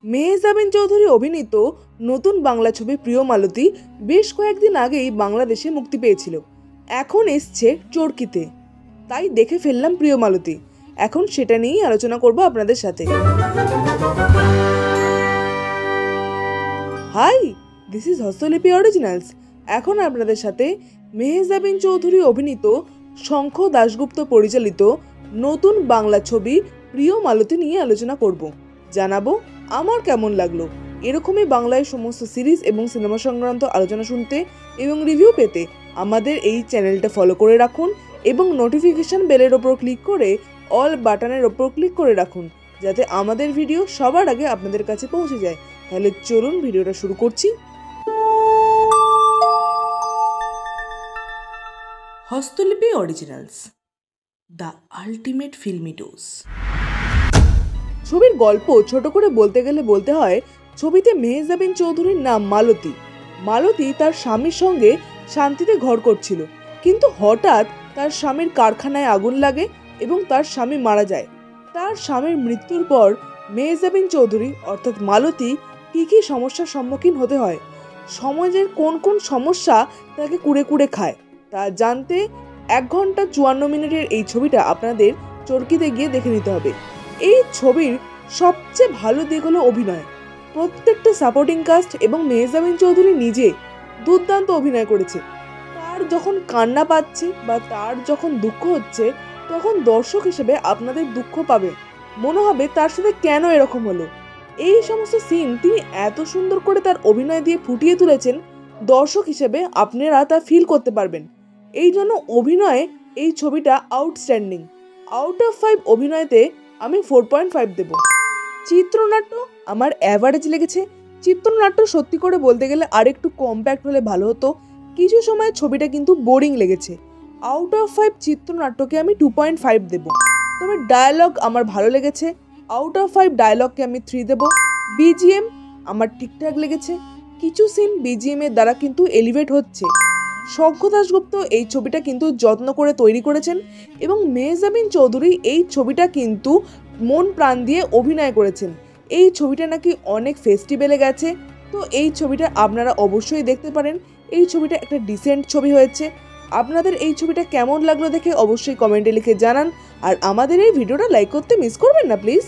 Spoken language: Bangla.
মেহজাবিন চৌধুরী অভিনীত নতুন বাংলা ছবি প্রিয় মালতী বেশ কয়েকদিন আগেই বাংলাদেশে মুক্তি পেয়েছিল। এখন এসছে চরকিতে, তাই দেখে ফেললাম প্রিয় মালতী। এখন সেটা নিয়েই আলোচনা করব আপনাদের সাথে। Hi, this is Hastolipi Originals. এখন আপনাদের সাথে মেহজাবিন চৌধুরী অভিনীত শঙ্খ দাশগুপ্ত পরিচালিত নতুন বাংলা ছবি প্রিয় মালতী নিয়ে আলোচনা করব। জানাবো আমার কেমন লাগলো। এরকমই বাংলায় সমস্ত সিরিজ এবং সিনেমা সংক্রান্ত আলোচনা শুনতে এবং রিভিউ পেতে আমাদের এই চ্যানেলটা ফলো করে রাখুন এবং নোটিফিকেশন বেলের ওপর ক্লিক করে অল বাটনের ওপর ক্লিক করে রাখুন, যাতে আমাদের ভিডিও সবার আগে আপনাদের কাছে পৌঁছে যায়। তাহলে চলুন ভিডিওটা শুরু করছি। Hastolipi Originals, the ultimate filmy dose. ছবির গল্প ছোট করে বলতে গেলে বলতে হয়, ছবিতে মেহজাবিন চৌধুরীর নাম মালতী। মালতী তার স্বামীর সঙ্গে শান্তিতে ঘর করছিল, কিন্তু হঠাৎ তার স্বামীর কারখানায় আগুন লাগে এবং তার স্বামী মারা যায়। তার স্বামীর মৃত্যুর পর মেহজাবিন চৌধুরী অর্থাৎ মালতী কী সমস্যার সম্মুখীন হতে হয়, সমাজের কোন কোন সমস্যা তাকে কুড়ে কুড়ে খায়, তা জানতে 1 ঘন্টা 54 মিনিটের এই ছবিটা আপনাদের চরকিতে গিয়ে দেখে নিতে হবে। এই ছবির সবচেয়ে ভালো দিক হলো অভিনয়। প্রত্যেকটা সাপোর্টিং কাস্ট এবং মেহজাবিন চৌধুরী নিজে দুর্দান্ত অভিনয় করেছে। তার যখন কান্না পাচ্ছে বা তার যখন দুঃখ হচ্ছে, তখন দর্শক হিসেবে আপনাদের দুঃখ পাবে, মনে হবে তার সাথে কেন এরকম হলো। এই সমস্ত সিন তিনি এত সুন্দর করে তার অভিনয় দিয়ে ফুটিয়ে তুলেছেন, দর্শক হিসেবে আপনারা তা ফিল করতে পারবেন। এই জন্য অভিনয়ে এই ছবিটা আউটস্ট্যান্ডিং। আউট অফ 5 অভিনয়তে আমি 4.5 দেব। চিত্রনাট্য আমার অ্যাভারেজ লেগেছে। চিত্রনাট্য সত্যি করে বলতে গেলে আরেকটু কম্প্যাক্ট হলে ভালো হতো। কিছু সময় ছবিটা কিন্তু বোরিং লেগেছে। আউট অফ 5 চিত্রনাট্যকে আমি 2.5 দেব। তবে ডায়ালগ আমার ভালো লেগেছে। আউট অফ 5 ডায়ালগকে আমি 3 দেব। বিজিএম আমার ঠিকঠাক লেগেছে। কিছু সিন বিজিএম এর দ্বারা কিন্তু এলিভেট হচ্ছে। শঙ্খ দাশগুপ্ত এই ছবিটা কিন্তু যত্ন করে তৈরি করেছেন এবং মেহজাবিন চৌধুরী এই ছবিটা কিন্তু মন প্রাণ দিয়ে অভিনয় করেছেন। এই ছবিটা নাকি অনেক ফেস্টিভ্যালে গেছে, তো এই ছবিটা আপনারা অবশ্যই দেখতে পারেন। এই ছবিটা একটা ডিসেন্ট ছবি হয়েছে। আপনাদের এই ছবিটা কেমন লাগলো দেখে অবশ্যই কমেন্টে লিখে জানান, আর আমাদের এই ভিডিওটা লাইক করতে মিস করবেন না প্লিজ।